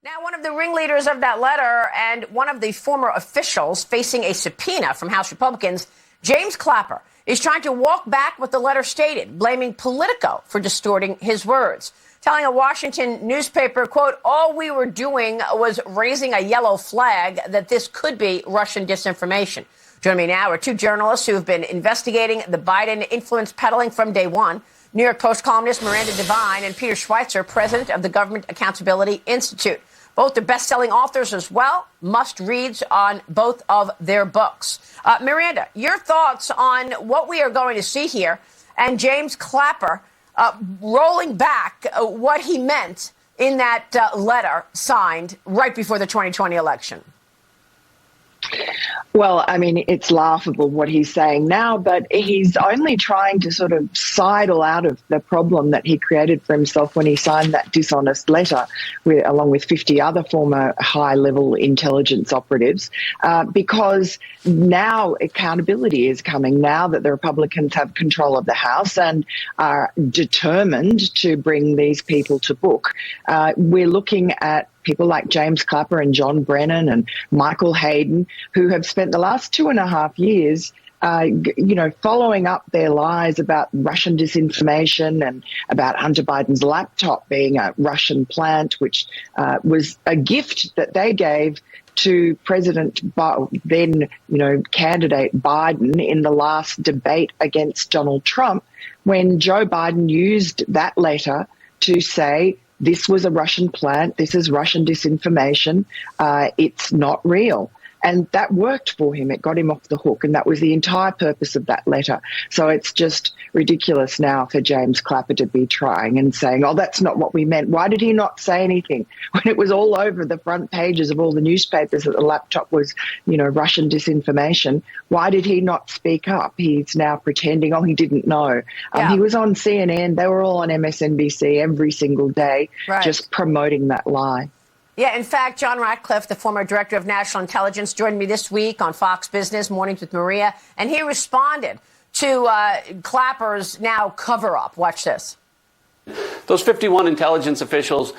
Now, one of the ringleaders of that letter and one of the former officials facing a subpoena from House Republicans, James Clapper, is trying to walk back what the letter stated, blaming Politico for distorting his words, telling a Washington newspaper, quote, all we were doing was raising a yellow flag that this could be Russian disinformation. Joining me now are two journalists who have been investigating the Biden influence peddling from day one. New York Post columnist Miranda Devine and Peter Schweizer, president of the Government Accountability Institute. Both are best-selling authors as well. Must-reads on both of their books. Miranda, your thoughts on what we are going to see here and James Clapper rolling back what he meant in that letter signed right before the 2020 election? Well, I mean, it's laughable what he's saying now, but he's only trying to sort of sidle out of the problem that he created for himself when he signed that dishonest letter, along with 50 other former high-level intelligence operatives, because now accountability is coming, now that the Republicans have control of the House and are determined to bring these people to book. We're looking at people like James Clapper and John Brennan and Michael Hayden, who have spent the last 2.5 years, following up their lies about Russian disinformation and about Hunter Biden's laptop being a Russian plant, which was a gift that they gave to President then, candidate Biden in the last debate against Donald Trump, when Joe Biden used that letter to say, this was a Russian plant. This is Russian disinformation. It's not real. And that worked for him. It got him off the hook. And that was the entire purpose of that letter. So it's just ridiculous now for James Clapper to be trying and saying, oh, that's not what we meant. Why did he not say anything when it was all over the front pages of all the newspapers that the laptop was, Russian disinformation? Why did he not speak up? He's now pretending, oh, he didn't know. He was on CNN. They were all on MSNBC every single day, just promoting that lie. Yeah, in fact, John Ratcliffe, the former director of national intelligence, joined me this week on Fox Business Mornings with Maria, and he responded to Clapper's now cover-up. Watch this. Those 51 intelligence officials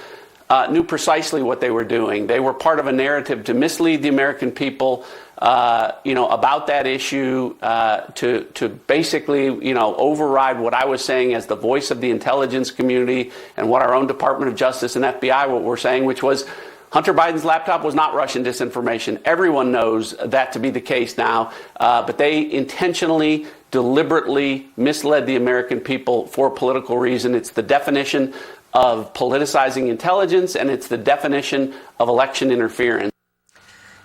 knew precisely what they were doing. They were part of a narrative to mislead the American people, about that issue, to basically, override what I was saying as the voice of the intelligence community and what our own Department of Justice and FBI were saying, which was Hunter Biden's laptop was not Russian disinformation. Everyone knows that to be the case now, but they intentionally, deliberately misled the American people for a political reason. It's the definition of politicizing intelligence, and it's the definition of election interference.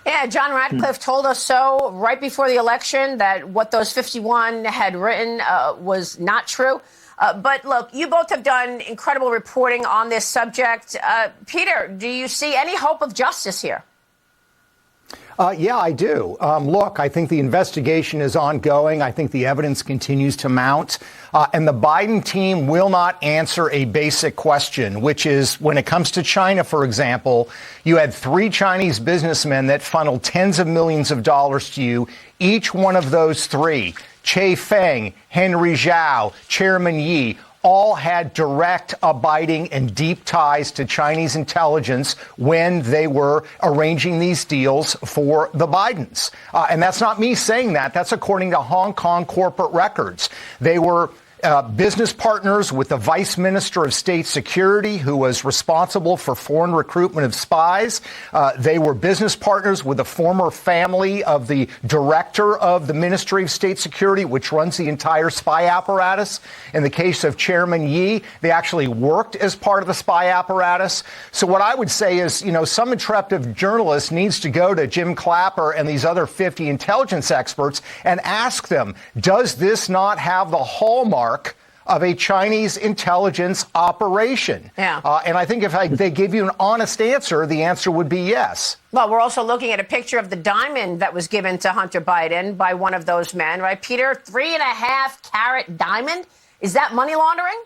Yeah, John Ratcliffe told us so right before the election that what those 51 had written was not true. But look, you both have done incredible reporting on this subject. Peter, do you see any hope of justice here? Yeah, I do. Look, I think the investigation is ongoing. I think the evidence continues to mount. And the Biden team will not answer a basic question, which is when it comes to China, for example, you had 3 Chinese businessmen that funneled tens of millions of dollars to you. Each one of those 3, Che Feng, Henry Zhao, Chairman Yi, all had direct, abiding, and deep ties to Chinese intelligence when they were arranging these deals for the Bidens. And that's not me saying that. That's according to Hong Kong corporate records. They were business partners with the Vice Minister of State Security, who was responsible for foreign recruitment of spies. They were business partners with the former family of the director of the Ministry of State Security, which runs the entire spy apparatus. In the case of Chairman Yi, they actually worked as part of the spy apparatus. So what I would say is, some intrepid journalist needs to go to Jim Clapper and these other 50 intelligence experts and ask them, does this not have the hallmark of a Chinese intelligence operation? Yeah. And I think if they give you an honest answer, the answer would be yes. Well, we're also looking at a picture of the diamond that was given to Hunter Biden by one of those men, right, Peter? 3.5 carat diamond. Is that money laundering?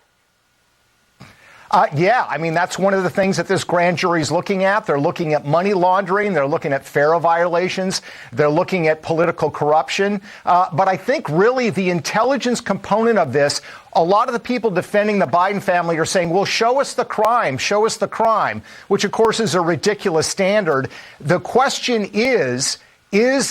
Yeah, I mean, that's one of the things that this grand jury is looking at. They're looking at money laundering. They're looking at FARA violations. They're looking at political corruption. But I think really the intelligence component of this, a lot of the people defending the Biden family are saying, well, show us the crime, which, of course, is a ridiculous standard. The question is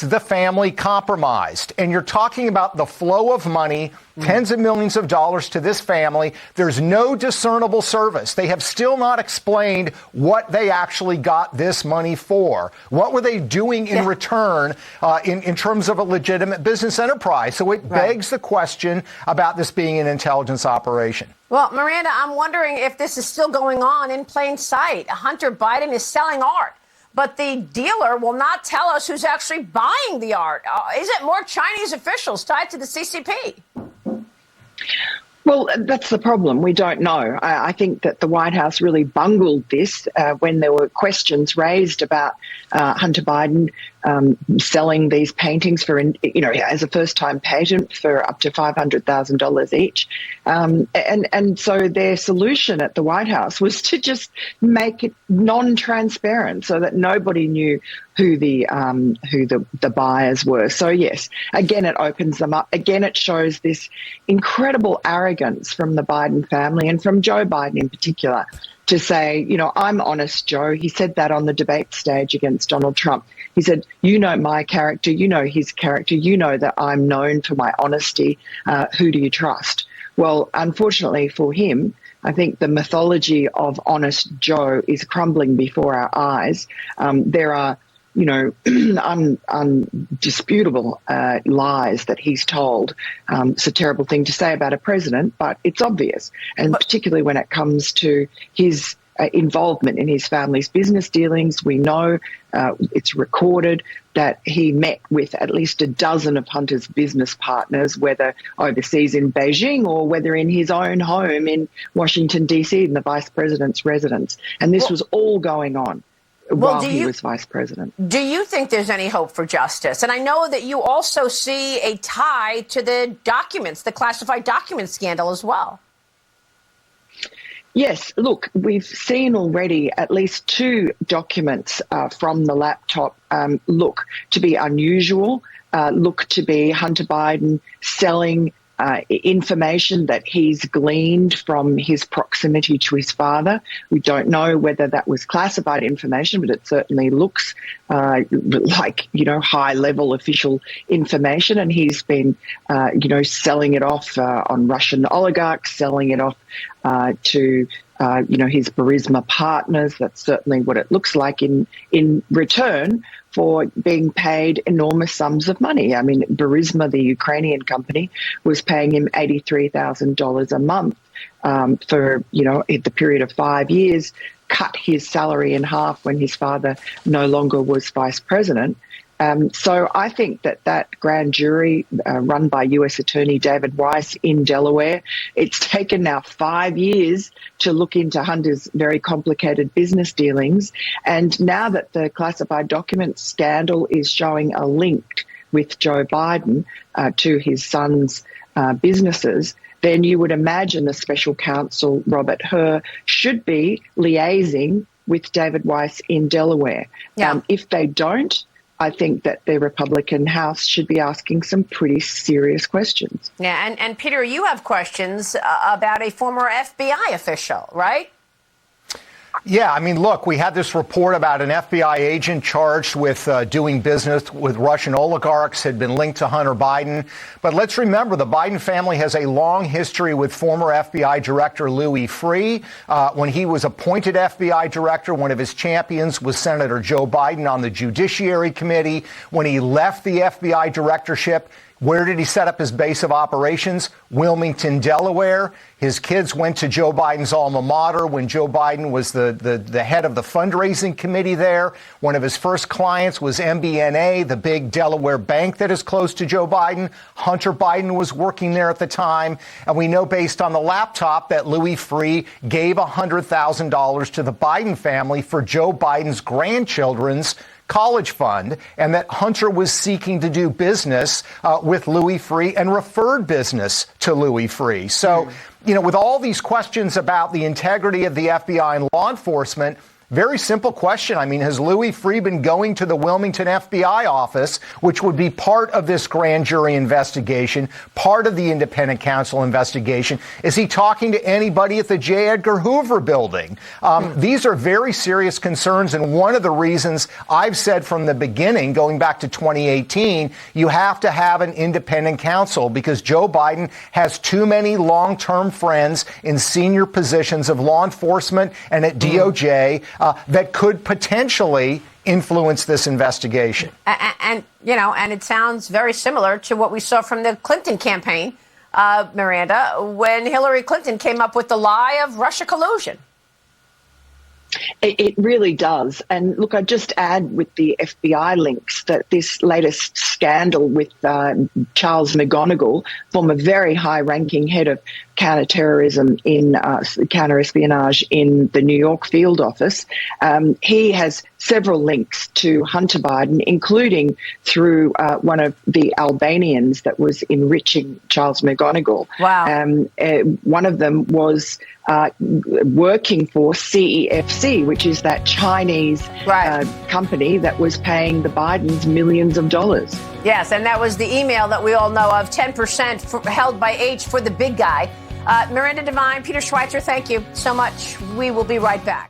the family compromised? And you're talking about the flow of money, tens of millions of dollars to this family. There's no discernible service. They have still not explained what they actually got this money for. What were they doing in return in terms of a legitimate business enterprise? So it begs the question about this being an intelligence operation. Well, Miranda, I'm wondering if this is still going on in plain sight. Hunter Biden is selling art, but the dealer will not tell us who's actually buying the art. Is it more Chinese officials tied to the CCP? Well, that's the problem. We don't know. I think that the White House really bungled this when there were questions raised about Hunter Biden selling these paintings for, as a first-time patent for up to $500,000 each. And so their solution at the White House was to just make it non-transparent so that nobody knew who the buyers were. So yes, again, it opens them up. Again, it shows this incredible arrogance from the Biden family and from Joe Biden in particular to say, I'm honest, Joe. He said that on the debate stage against Donald Trump. He said, you know my character, you know his character, you know that I'm known for my honesty. Who do you trust? Well, unfortunately for him, I think the mythology of honest Joe is crumbling before our eyes. There are undisputable lies that he's told. It's a terrible thing to say about a president, but it's obvious. And particularly when it comes to his involvement in his family's business dealings, we know it's recorded that he met with at least a dozen of Hunter's business partners, whether overseas in Beijing or whether in his own home in Washington, D.C., in the vice president's residence. And this was all going on while he was vice president. Do you think there's any hope for justice? And I know that you also see a tie to the documents, the classified document scandal as well. Yes, look, we've seen already at least two documents from the laptop look to be unusual, look to be Hunter Biden selling information that he's gleaned from his proximity to his father. We don't know whether that was classified information, but it certainly looks like, high-level official information. And he's been, selling it off on Russian oligarchs, selling it off to his Burisma partners. That's certainly what it looks like in return for being paid enormous sums of money. I mean, Burisma, the Ukrainian company, was paying him $83,000 a month for, the period of 5 years, cut his salary in half when his father no longer was vice president. So I think that grand jury run by U.S. Attorney David Weiss in Delaware, it's taken now 5 years to look into Hunter's very complicated business dealings. And now that the classified documents scandal is showing a link with Joe Biden to his son's businesses, then you would imagine the special counsel, Robert Hur, should be liaising with David Weiss in Delaware. Yeah. If they don't, I think that the Republican House should be asking some pretty serious questions. Yeah, and Peter, you have questions about a former FBI official, right? Yeah, I mean, look, we had this report about an FBI agent charged with doing business with Russian oligarchs, had been linked to Hunter Biden. But let's remember, the Biden family has a long history with former FBI Director Louis Freeh. When he was appointed FBI Director, one of his champions was Senator Joe Biden on the Judiciary Committee. When he left the FBI directorship, where did he set up his base of operations? Wilmington, Delaware. His kids went to Joe Biden's alma mater when Joe Biden was the head of the fundraising committee there. One of his first clients was MBNA, the big Delaware bank that is close to Joe Biden. Hunter Biden was working there at the time. And we know based on the laptop that Louis Freeh gave $100,000 to the Biden family for Joe Biden's grandchildren's college fund, and that Hunter was seeking to do business with Louis Freeh and referred business to Louis Freeh. So, with all these questions about the integrity of the FBI and law enforcement, very simple question. I mean, has Louis Freeh been going to the Wilmington FBI office, which would be part of this grand jury investigation, part of the independent counsel investigation? Is he talking to anybody at the J. Edgar Hoover building? These are very serious concerns, and one of the reasons I've said from the beginning, going back to 2018, you have to have an independent counsel because Joe Biden has too many long-term friends in senior positions of law enforcement and at DOJ that could potentially influence this investigation. And it sounds very similar to what we saw from the Clinton campaign, Miranda, when Hillary Clinton came up with the lie of Russia collusion. It really does. And look, I'd just add with the FBI links that this latest scandal with Charles McGonigal, former very high-ranking head of counterterrorism in counterespionage in the New York field office, he has several links to Hunter Biden, including through one of the Albanians that was enriching Charles McGonigal. Wow. One of them was working for CEFC, which is that Chinese company that was paying the Bidens millions of dollars. Yes, and that was the email that we all know of, 10% held by H for the big guy. Miranda Devine, Peter Schweizer, thank you so much. We will be right back.